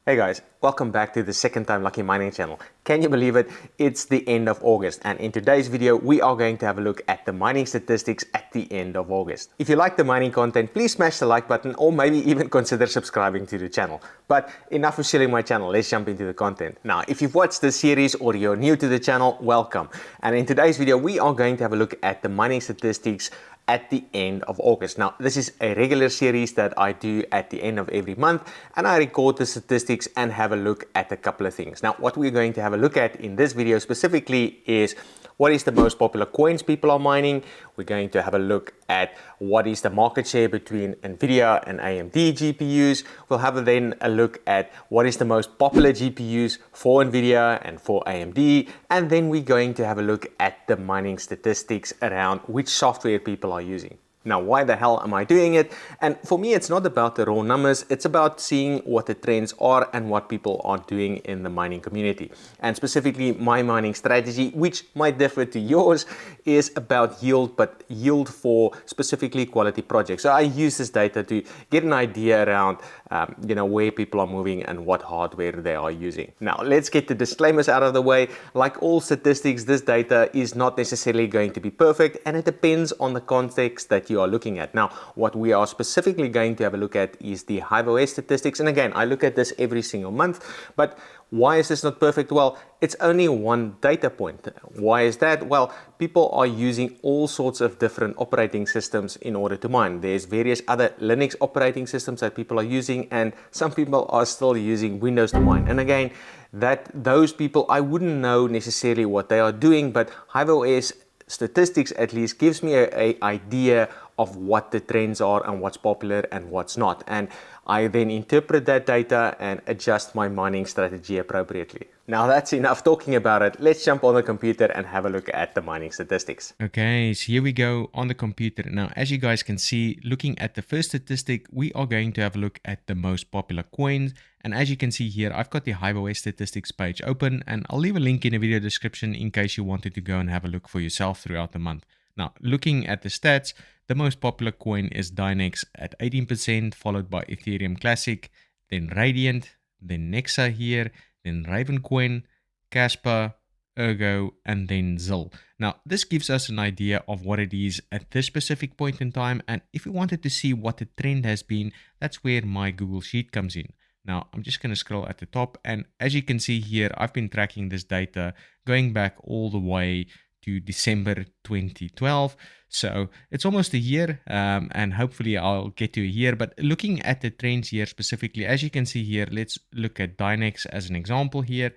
Hey guys, welcome back to the second time lucky mining channel. Can you believe it? It's the end of August, and in today's video we are going to have a look at the mining statistics at the end of August. If you like the mining content, please smash the like button or maybe even consider subscribing to the channel. But enough of shilling my channel, let's jump into the content. Now, if you've watched this series or you're new to the channel, welcome. And in today's video we are going to have a look at the mining statistics at the end of August. Now, this is a regular series that I do at the end of every month, and I record the statistics and have a look at a couple of things. Now, what we're going to have a look at in this video specifically is what is the most popular coins people are mining. We're going to have a look at what is the market share between Nvidia and AMD GPUs. We'll have then a look at what is the most popular GPUs for Nvidia and for AMD. And then we're going to have a look at the mining statistics around which software people are using. Now, why the hell am I doing it? And for me, it's not about the raw numbers. It's about seeing what the trends are and what people are doing in the mining community. And specifically, my mining strategy, which might differ to yours, is about yield, but yield for specifically quality projects. So I use this data to get an idea around where people are moving and what hardware they are using. Now, let's get the disclaimers out of the way. Like all statistics, this data is not necessarily going to be perfect, and it depends on the context that you are looking at. Now, what we are specifically going to have a look at is the HiveOS statistics. And again, I look at this every single month, but why is this not perfect? Well, it's only one data point. Why is that? Well, people are using all sorts of different operating systems in order to mine. There's various other Linux operating systems that people are using, and some people are still using Windows to mine. And again, those people, I wouldn't know necessarily what they are doing, but HiveOS statistics at least gives me an idea of what the trends are and what's popular and what's not. And I then interpret that data and adjust my mining strategy appropriately. Now that's enough talking about it. Let's jump on the computer and have a look at the mining statistics. Okay, so here we go on the computer. Now, as you guys can see, looking at the first statistic, we are going to have a look at the most popular coins. And as you can see here, I've got the HiveOS statistics page open, and I'll leave a link in the video description in case you wanted to go and have a look for yourself throughout the month. Now, looking at the stats, the most popular coin is Dynex at 18%, followed by Ethereum Classic, then Radiant, then Nexa here, then Ravencoin, Casper, Ergo, and then ZIL. Now, this gives us an idea of what it is at this specific point in time, and if we wanted to see what the trend has been, that's where my Google Sheet comes in. Now, I'm just going to scroll at the top, and as you can see here, I've been tracking this data going back all the way to December 2012. So it's almost a year, and hopefully I'll get to a year. But looking at the trends here specifically, as you can see here, let's look at Dynex as an example here.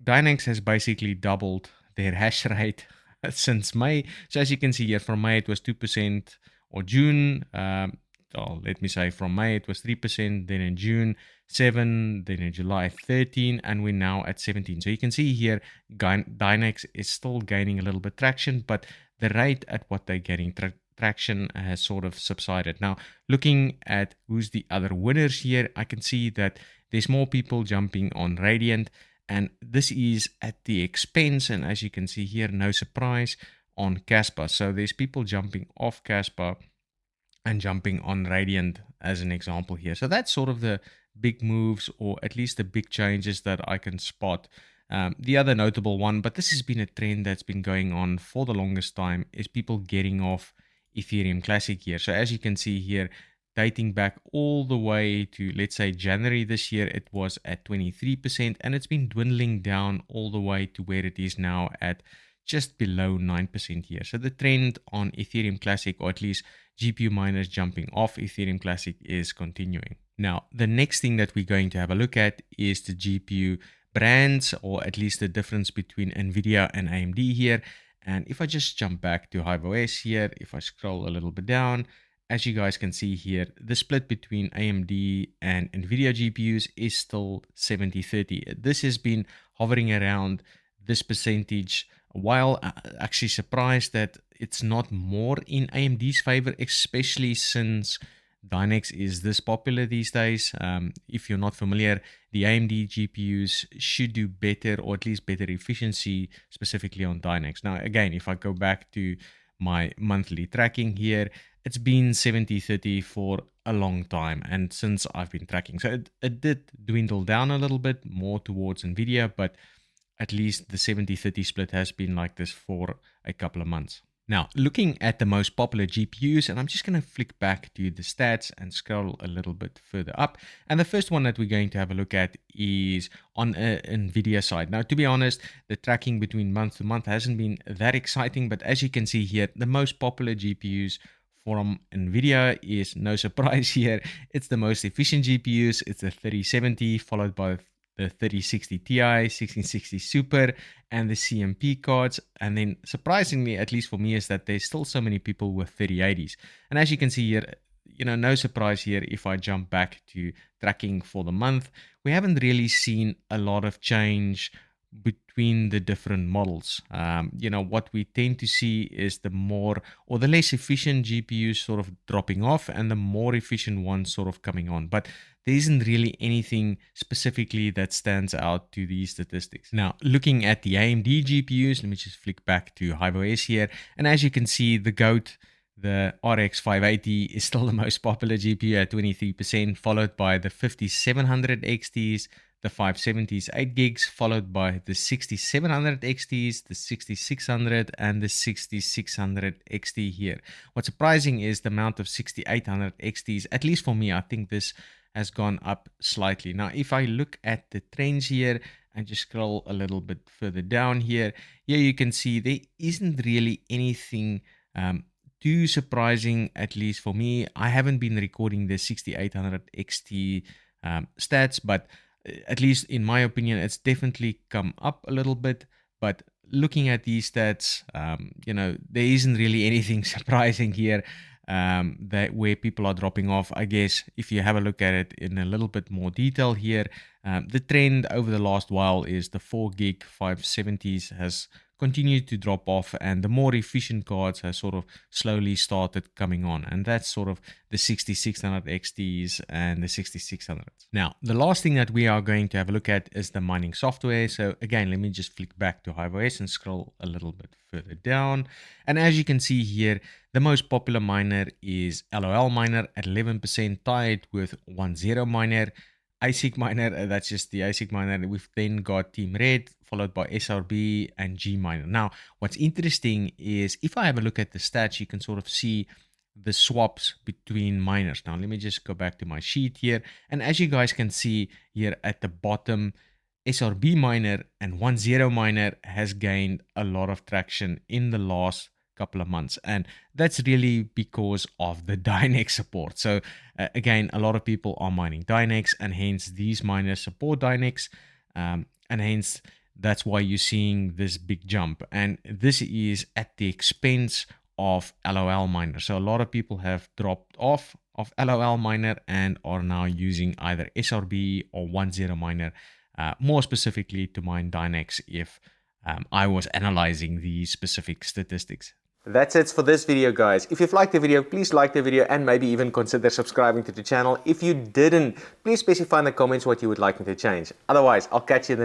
Dynex has basically doubled their hash rate since May. So as you can see here, from May it was 2%, or June, let me say from May it was 3%, then in June 7, then in July 13, and we're now at 17. So you can see here, Dynex is still gaining a little bit traction, but the rate at what they're getting traction has sort of subsided. Now, looking at who's the other winners here, I can see that there's more people jumping on Radiant, and this is at the expense, and as you can see here, no surprise, on Casper. So there's people jumping off Casper and jumping on Radiant as an example here. So that's sort of the big moves, or at least the big changes that I can spot. The other notable one, but this has been a trend that's been going on for the longest time, is people getting off Ethereum Classic here. So as you can see here, dating back all the way to, let's say, January this year, it was at 23%, and it's been dwindling down all the way to where it is now at just below 9% here. So the trend on Ethereum Classic, or at least GPU miners jumping off Ethereum Classic, is continuing. Now, the next thing that we're going to have a look at is the GPU brands, or at least the difference between Nvidia and AMD here. And if I just jump back to HiveOS here, if I scroll a little bit down, as you guys can see here, the split between AMD and Nvidia GPUs is still 70-30. This has been hovering around this percentage a while. Actually surprised that it's not more in AMD's favor, especially since Dynex is this popular these days. If you're not familiar, the AMD GPUs should do better, or at least better efficiency, specifically on Dynex. Now, again, if I go back to my monthly tracking here, it's been 70-30 for a long time, and since I've been tracking. So it did dwindle down a little bit more towards Nvidia, but at least the 70-30 split has been like this for a couple of months. Now, looking at the most popular GPUs, and I'm just going to flick back to the stats and scroll a little bit further up. And the first one that we're going to have a look at is on Nvidia side. Now, to be honest, the tracking between month to month hasn't been that exciting, but as you can see here, the most popular GPUs from Nvidia is, no surprise here, it's the most efficient GPUs. It's the 3070 followed by the 3060 Ti, 1660 Super, and the CMP cards. And then surprisingly, at least for me, is that there's still so many people with 3080s. And as you can see here, no surprise here if I jump back to tracking for the month, we haven't really seen a lot of change between the different models. What we tend to see is the more or the less efficient GPUs sort of dropping off and the more efficient ones sort of coming on. But there isn't really anything specifically that stands out to these statistics. Now, looking at the AMD GPUs, let me just flick back to HiveOS here. And as you can see, the GOAT, the RX 580 is still the most popular GPU at 23%, followed by the 5700 XTs, the 570s 8 gigs, followed by the 6700 XTs, the 6600, and the 6600 XT here. What's surprising is the amount of 6800 XTs, at least for me. I think this has gone up slightly. Now, if I look at the trends here and just scroll a little bit further down here, you can see there isn't really anything too surprising, at least for me. I haven't been recording the 6800 XT stats, but at least in my opinion, it's definitely come up a little bit. But looking at these stats, there isn't really anything surprising here that where people are dropping off. I guess if you have a look at it in a little bit more detail here, the trend over the last while is the 4 gig 570s has continued to drop off, and the more efficient cards has sort of slowly started coming on, and that's sort of the 6600 XTs and the 6600s. Now, the last thing that we are going to have a look at is the mining software. So again, let me just flick back to HiveOS and scroll a little bit further down. And as you can see here, the most popular miner is LOL miner at 11%, tied with 10 miner. ASIC miner, that's just the ASIC miner. We've then got Team Red, followed by SRB and G miner. Now, what's interesting is if I have a look at the stats, you can sort of see the swaps between miners. Now, let me just go back to my sheet here. And as you guys can see here at the bottom, SRB miner and 10 miner has gained a lot of traction in the last couple of months, and that's really because of the Dynex support. So again, a lot of people are mining Dynex, and hence these miners support Dynex, and hence that's why you're seeing this big jump. And this is at the expense of LOL miner. So a lot of people have dropped off of LOL miner and are now using either SRB or 10 miner, more specifically to mine Dynex if I was analyzing these specific statistics. That's it for this video, guys. If you've liked the video, please like the video and maybe even consider subscribing to the channel. If you didn't, please specify in the comments what you would like me to change. Otherwise, I'll catch you in the next